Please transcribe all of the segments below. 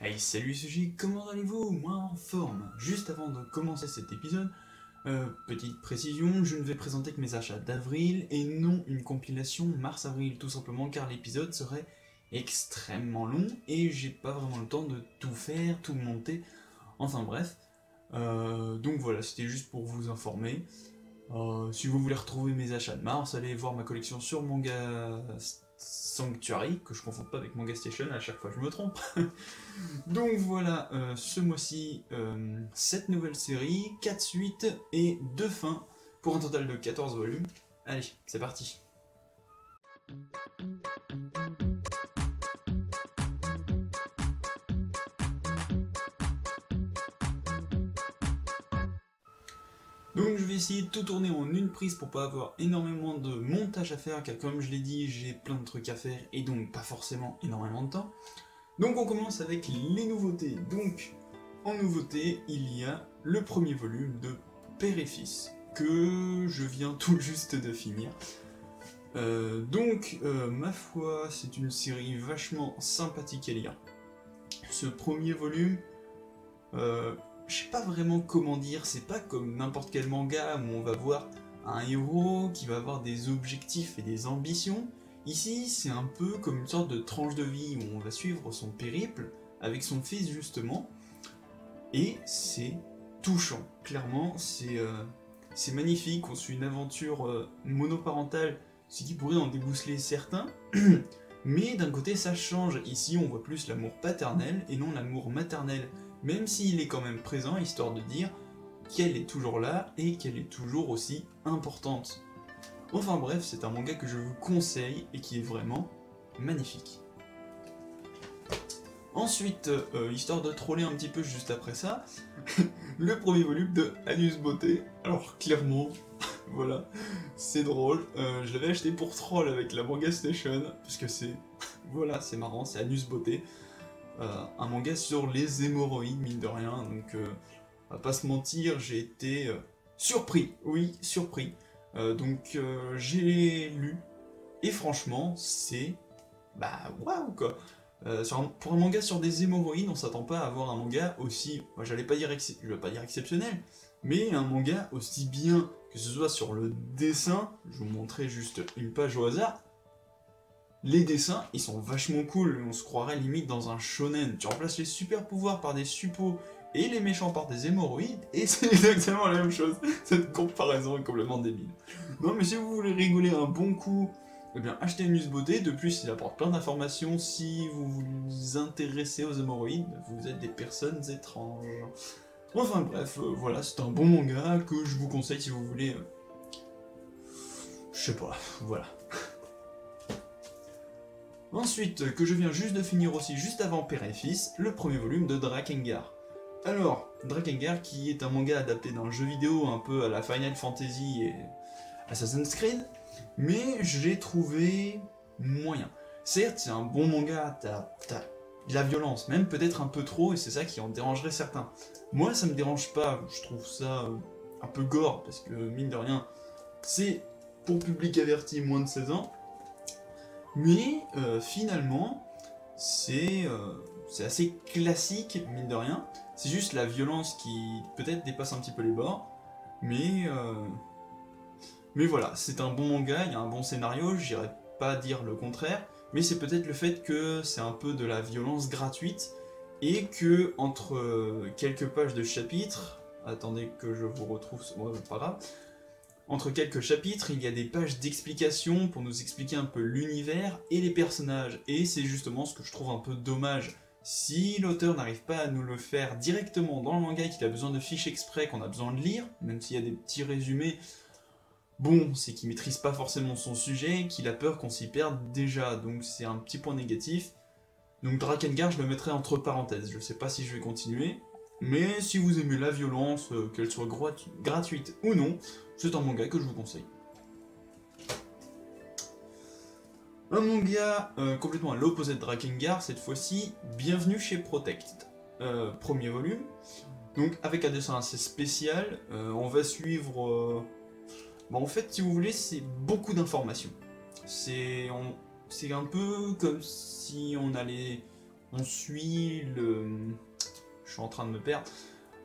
Hey, salut CG, comment allez-vous? Moi en forme. Juste avant de commencer cet épisode, petite précision, je ne vais présenter que mes achats d'avril et non une compilation mars-avril, tout simplement car l'épisode serait extrêmement long et j'ai pas vraiment le temps de tout faire, tout monter, enfin bref. Donc voilà, c'était juste pour vous informer. Si vous voulez retrouver mes achats de mars, allez voir ma collection sur Manga Sanctuary, que je confonds pas avec Manga Station, à chaque fois je me trompe. Donc voilà, ce mois-ci, 7 nouvelles séries, 4 suites et 2 fins, pour un total de 14 volumes. Allez, c'est parti. Donc je vais essayer de tout tourner en une prise pour pas avoir énormément de montage à faire, car comme je l'ai dit, j'ai plein de trucs à faire et donc pas forcément énormément de temps. Donc on commence avec les nouveautés. Donc en nouveauté, il y a le premier volume de Père et Fils, que je viens tout juste de finir. Ma foi, c'est une série vachement sympathique à lire. Ce premier volume, je sais pas vraiment comment dire, c'est pas comme n'importe quel manga où on va voir un héros qui va avoir des objectifs et des ambitions. Ici, c'est un peu comme une sorte de tranche de vie où on va suivre son périple avec son fils justement, et c'est touchant. Clairement, c'est magnifique. On suit une aventure monoparentale, ce qui pourrait en débousseler certains. Mais d'un côté, ça change. Ici, on voit plus l'amour paternel et non l'amour maternel, même s'il est quand même présent, histoire de dire qu'elle est toujours là et qu'elle est toujours aussi importante. Enfin bref, c'est un manga que je vous conseille et qui est vraiment magnifique. Ensuite, histoire de troller un petit peu juste après ça, le premier volume de Anus Beauté. Alors clairement, voilà, c'est drôle. Je l'avais acheté pour troll avec la Manga Station, parce que c'est, voilà, c'est marrant, c'est Anus Beauté. Un manga sur les hémorroïdes, mine de rien, donc on va pas se mentir, j'ai été surpris, oui, surpris. J'ai lu, et franchement, c'est, bah, waouh quoi. Pour un manga sur des hémorroïdes, on s'attend pas à avoir un manga aussi, moi je vais pas dire exceptionnel, mais un manga aussi bien, que ce soit sur le dessin, je vous montrerai juste une page au hasard. Les dessins, ils sont vachement cool, on se croirait limite dans un shonen. Tu remplaces les super pouvoirs par des suppos et les méchants par des hémorroïdes, et c'est exactement la même chose. Cette comparaison est complètement débile. Non mais si vous voulez rigoler un bon coup, eh bien achetez Anus Beauté. De plus il apporte plein d'informations. Si vous vous intéressez aux hémorroïdes, vous êtes des personnes étranges. Enfin bref, voilà, c'est un bon manga que je vous conseille si vous voulez... je sais pas, voilà. Ensuite, que je viens juste de finir aussi, juste avant Père et Fils, le premier volume de Drakengard. Alors, Drakengard qui est un manga adapté d'un jeu vidéo un peu à la Final Fantasy et Assassin's Creed, mais je l'ai trouvé moyen. Certes, c'est un bon manga, t'as de la violence, même peut-être un peu trop, et c'est ça qui en dérangerait certains. Moi, ça me dérange pas, je trouve ça un peu gore, parce que mine de rien, c'est pour public averti moins de 16 ans, mais finalement, c'est assez classique, mine de rien. C'est juste la violence qui peut-être dépasse un petit peu les bords, mais, mais voilà, c'est un bon manga, il y a un bon scénario, j'irais pas dire le contraire, mais c'est peut-être le fait que c'est un peu de la violence gratuite, et que entre quelques pages de chapitres, attendez que je vous retrouve, ouais, pas grave, entre quelques chapitres, il y a des pages d'explications pour nous expliquer un peu l'univers et les personnages, et c'est justement ce que je trouve un peu dommage. Si l'auteur n'arrive pas à nous le faire directement dans le manga et qu'il a besoin de fiches exprès qu'on a besoin de lire, même s'il y a des petits résumés, bon, c'est qu'il maîtrise pas forcément son sujet, qu'il a peur qu'on s'y perde déjà, donc c'est un petit point négatif. Donc Drakengard, je le mettrai entre parenthèses, je sais pas si je vais continuer, mais si vous aimez la violence, qu'elle soit gratuite ou non, c'est un manga que je vous conseille. Un manga complètement à l'opposé de Drakengard, cette fois-ci, Bienvenue chez Protect. Premier volume, donc avec un dessin assez spécial, on va suivre... en fait, si vous voulez, c'est beaucoup d'informations. C'est un peu comme si on allait on suit le... Je suis en train de me perdre.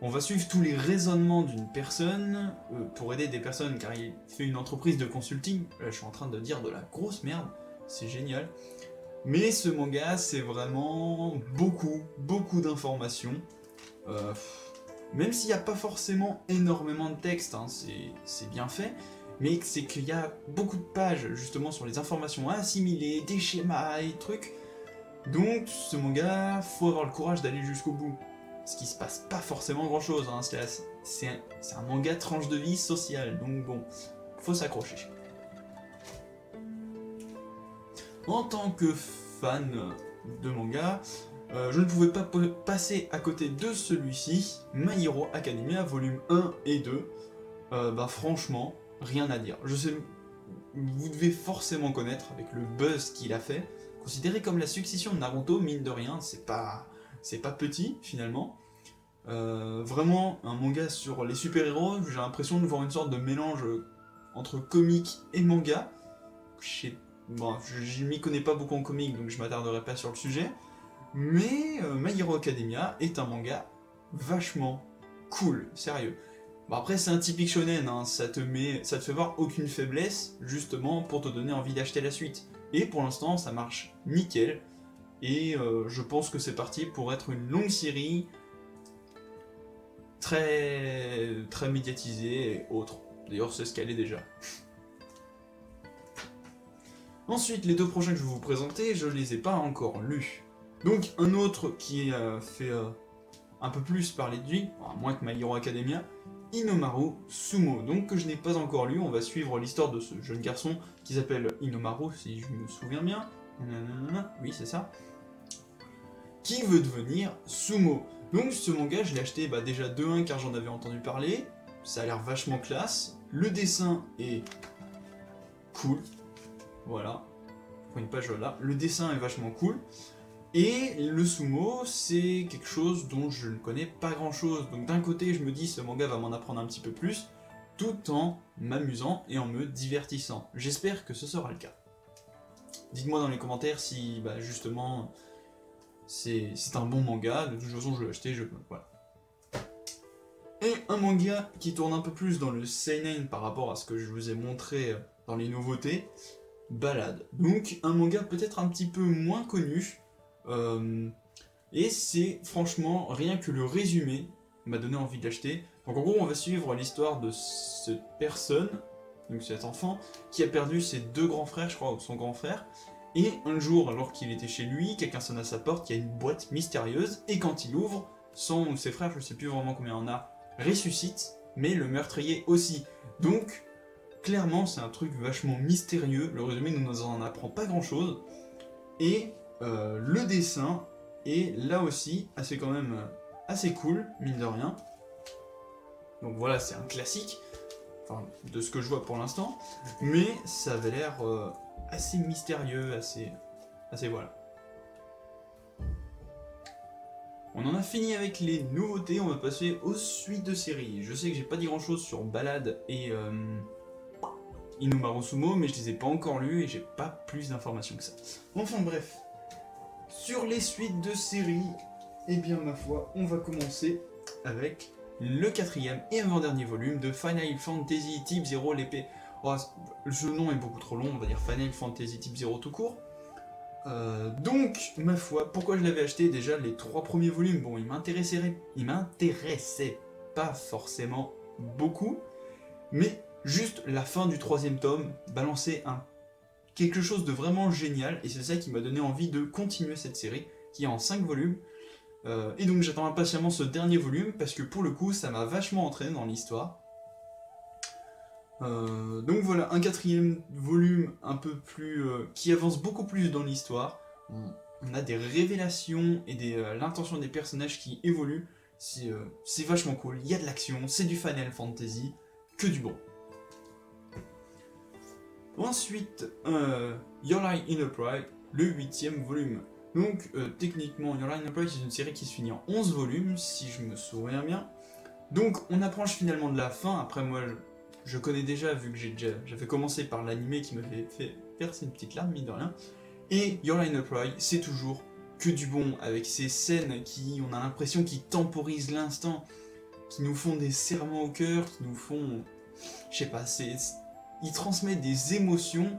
On va suivre tous les raisonnements d'une personne pour aider des personnes, car il fait une entreprise de consulting. Là, je suis en train de dire de la grosse merde, c'est génial. Mais ce manga, c'est vraiment beaucoup d'informations. Même s'il n'y a pas forcément énormément de texte, hein, c'est bien fait, mais c'est qu'il y a beaucoup de pages justement sur les informations à assimiler, des schémas et trucs. Donc ce manga, faut avoir le courage d'aller jusqu'au bout. Ce qui se passe pas forcément grand chose, hein. C'est un manga tranche de vie sociale, donc bon, faut s'accrocher. En tant que fan de manga, je ne pouvais pas passer à côté de celui-ci, My Hero Academia volume 1 et 2. Bah franchement, rien à dire. Je sais, vous devez forcément connaître avec le buzz qu'il a fait. Considéré comme la succession de Naruto, mine de rien, c'est pas petit finalement. Vraiment un manga sur les super-héros, j'ai l'impression de voir une sorte de mélange entre comique et manga. Bon, je m'y connais pas beaucoup en comique, donc je m'attarderai pas sur le sujet. Mais My Hero Academia est un manga vachement cool, sérieux. Bon après c'est un typique shonen, hein, ça te fait voir aucune faiblesse, justement pour te donner envie d'acheter la suite. Et pour l'instant ça marche nickel, et je pense que c'est parti pour être une longue série, très médiatisée et autre. D'ailleurs c'est ce qu'elle est déjà. Ensuite, les deux prochains que je vais vous présenter, je les ai pas encore lus. Donc un autre qui a fait un peu plus parler de lui, moins que My Hero Academia, Inomaru Sumo, donc que je n'ai pas encore lu. On va suivre l'histoire de ce jeune garçon qui s'appelle Inomaru, si je me souviens bien. Oui, c'est ça. Qui veut devenir sumo. Donc ce manga, je l'ai acheté déjà de 1 car j'en avais entendu parler. Ça a l'air vachement classe. Le dessin est cool. Voilà. Pour une page là. Le dessin est vachement cool. Et le sumo, c'est quelque chose dont je ne connais pas grand chose. Donc d'un côté, je me dis ce manga va m'en apprendre un petit peu plus, tout en m'amusant et en me divertissant. J'espère que ce sera le cas. Dites-moi dans les commentaires si justement c'est un bon manga. De toute façon, je l'ai acheté, voilà. Et un manga qui tourne un peu plus dans le seinen par rapport à ce que je vous ai montré dans les nouveautés, Ballade. Donc un manga peut-être un petit peu moins connu. Et c'est franchement, rien que le résumé m'a donné envie de l'acheter. Donc en gros on va suivre l'histoire de cette personne, donc cet enfant, qui a perdu ses deux grands frères, je crois, ou son grand frère. Et un jour, alors qu'il était chez lui, quelqu'un sonne à sa porte, il y a une boîte mystérieuse, et quand il ouvre, son ou ses frères, je sais plus vraiment combien il y en a, ressuscitent, mais le meurtrier aussi. Donc clairement c'est un truc vachement mystérieux, le résumé ne nous en apprend pas grand chose, et le dessin est là aussi quand même assez cool, mine de rien. Donc voilà, c'est un classique, enfin de ce que je vois pour l'instant, mais ça avait l'air assez mystérieux, assez voilà. On en a fini avec les nouveautés, on va passer aux suites de séries. Je sais que j'ai pas dit grand chose sur Ballade et Inomaru Sumo, mais je les ai pas encore lus et j'ai pas plus d'informations que ça. Enfin bref. Sur les suites de séries, eh bien ma foi, on va commencer avec le 4e et avant-dernier volume de Final Fantasy Type 0 l'épée. Oh, ce nom est beaucoup trop long, on va dire Final Fantasy Type 0 tout court. Donc, ma foi, pourquoi je l'avais acheté? Déjà, les 3 premiers volumes, bon, ils m'intéressaient pas forcément beaucoup, mais juste la fin du 3e tome balançait quelque chose de vraiment génial, et c'est ça qui m'a donné envie de continuer cette série, qui est en 5 volumes. Et donc j'attends impatiemment ce dernier volume, parce que pour le coup, ça m'a vachement entraîné dans l'histoire. Donc voilà, un 4e volume un peu plus qui avance beaucoup plus dans l'histoire. On a des révélations et l'intention des personnages qui évoluent. C'est vachement cool, il y a de l'action, c'est du Final Fantasy, que du bon. Ensuite, Your Lie in April, le 8e volume. Donc techniquement, Your Lie in April c'est une série qui se finit en 11 volumes, si je me souviens bien. Donc on approche finalement de la fin. Après moi je connais déjà, vu que j'avais commencé par l'anime qui m'avait fait verser une petite larme, mine de rien. Et Your Lie in April, c'est toujours que du bon, avec ces scènes qui, on a l'impression, qui temporisent l'instant, qui nous font des serrements au cœur, qui nous font... Je sais pas, il transmet des émotions,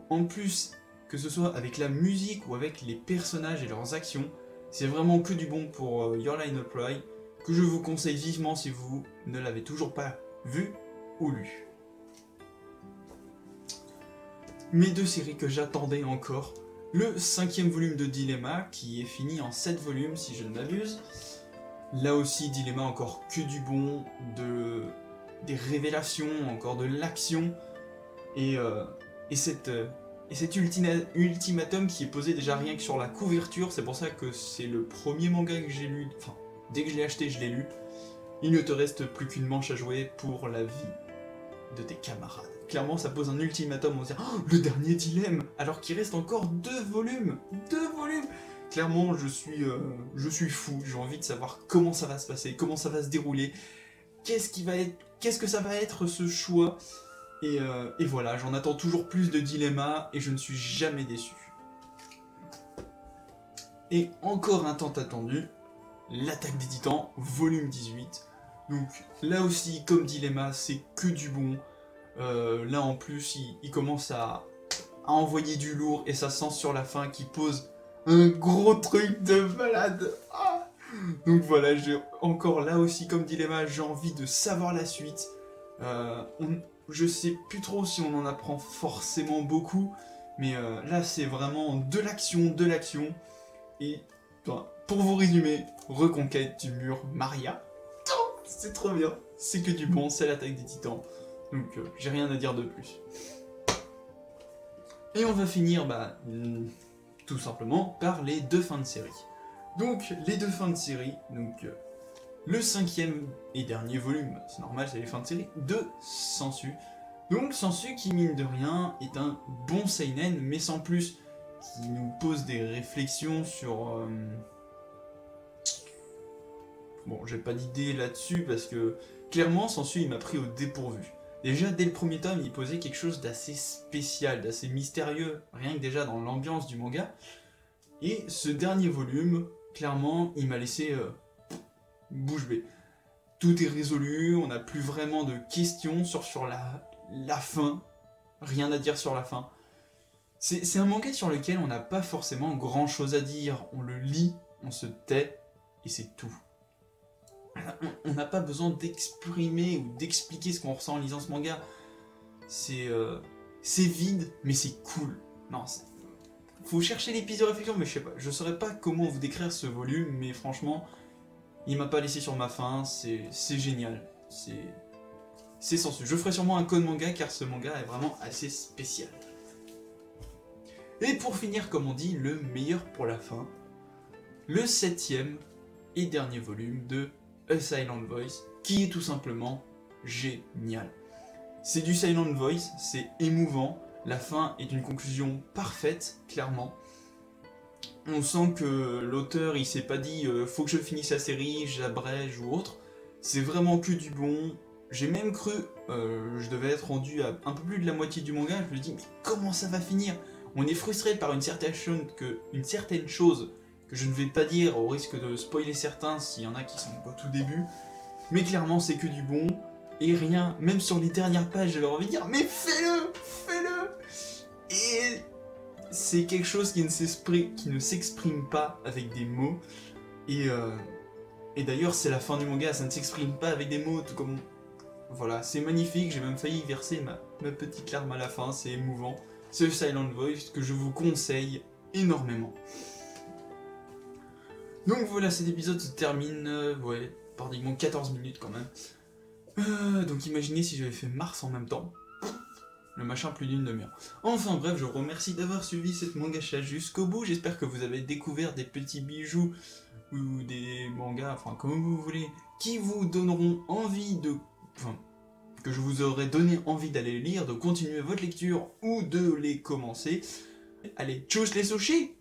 en plus, que ce soit avec la musique ou avec les personnages et leurs actions, c'est vraiment que du bon pour Your Line of Pride, que je vous conseille vivement si vous ne l'avez toujours pas vu ou lu. Mes deux séries que j'attendais encore, le 5e volume de Dilemma, qui est fini en 7 volumes si je ne m'abuse. Là aussi, Dilemma, encore que du bon, des révélations, encore de l'action, et cet ultimatum qui est posé déjà rien que sur la couverture. C'est pour ça que c'est le premier manga que j'ai lu, enfin, dès que je l'ai acheté, je l'ai lu. Il ne te reste plus qu'une manche à jouer pour la vie de tes camarades. Clairement, ça pose un ultimatum, on se dit oh, le dernier dilemme, alors qu'il reste encore 2 volumes. 2 volumes. Clairement, je suis fou, j'ai envie de savoir comment ça va se passer, comment ça va se dérouler, qu'est-ce que ça va être ce choix, et voilà, j'en attends toujours plus de Dilemma, et je ne suis jamais déçu. Et encore un temps attendu, l'Attaque des Titans, volume 18, donc là aussi, comme Dilemma, c'est que du bon, là en plus, il commence à envoyer du lourd, et ça sent sur la fin qui pose un gros truc de malade. Ah, donc voilà, encore là aussi comme Dilemma, j'ai envie de savoir la suite. Je sais plus trop si on en apprend forcément beaucoup, mais là c'est vraiment de l'action, et pour vous résumer, reconquête du mur Maria. Oh, c'est trop bien, c'est que du bon, c'est l'Attaque des Titans, donc j'ai rien à dire de plus. Et on va finir, tout simplement par les 2 fins de série. Donc les 2 fins de série, donc le 5e et dernier volume, c'est normal, c'est les fins de série, de Sensu. Donc Sensu qui mine de rien est un bon seinen, mais sans plus, qui nous pose des réflexions sur... Bon, j'ai pas d'idée là-dessus parce que clairement Sensu il m'a pris au dépourvu. Déjà, dès le premier tome, il posait quelque chose d'assez spécial, d'assez mystérieux, rien que déjà dans l'ambiance du manga. Et ce dernier volume, clairement, il m'a laissé bouche bée. Tout est résolu, on n'a plus vraiment de questions sur la fin. Rien à dire sur la fin. C'est un manga sur lequel on n'a pas forcément grand chose à dire. On le lit, on se tait, et c'est tout. On n'a pas besoin d'exprimer ou d'expliquer ce qu'on ressent en lisant ce manga. C'est vide, mais c'est cool. Non, faut chercher les pistes de réflexion, mais je sais pas. Je saurais pas comment vous décrire ce volume, mais franchement, il m'a pas laissé sur ma faim. C'est génial. C'est Sensu. Je ferai sûrement un code manga, car ce manga est vraiment assez spécial. Et pour finir, comme on dit, le meilleur pour la fin, le 7e et dernier volume de A Silent Voice, qui est tout simplement génial. C'est du Silent Voice, c'est émouvant, la fin est une conclusion parfaite, clairement. On sent que l'auteur il s'est pas dit faut que je finisse la série, j'abrège ou autre. C'est vraiment que du bon. J'ai même cru, je devais être rendu à un peu plus de la moitié du manga, je me dis mais comment ça va finir? On est frustré par une certaine chose que je ne vais pas dire au risque de spoiler certains s'il y en a qui sont au tout début. Mais clairement c'est que du bon, et rien, même sur les dernières pages j'avais envie de dire mais fais-le, fais-le. Et c'est quelque chose qui ne s'exprime pas avec des mots, et d'ailleurs c'est la fin du manga, ça ne s'exprime pas avec des mots, tout comme... Voilà, c'est magnifique, j'ai même failli verser ma petite larme à la fin, c'est émouvant. C'est Silent Voice que je vous conseille énormément. Donc voilà, cet épisode se termine, ouais, pratiquement 14 minutes quand même. Donc imaginez si j'avais fait Mars en même temps. Le machin plus d'une demi-heure. Enfin bref, je vous remercie d'avoir suivi cette mangacha jusqu'au bout. J'espère que vous avez découvert des petits bijoux ou des mangas, enfin comme vous voulez, qui vous donneront envie de... Enfin, que je vous aurais donné envie d'aller lire, de continuer votre lecture ou de les commencer. Allez, tchuss les sushis!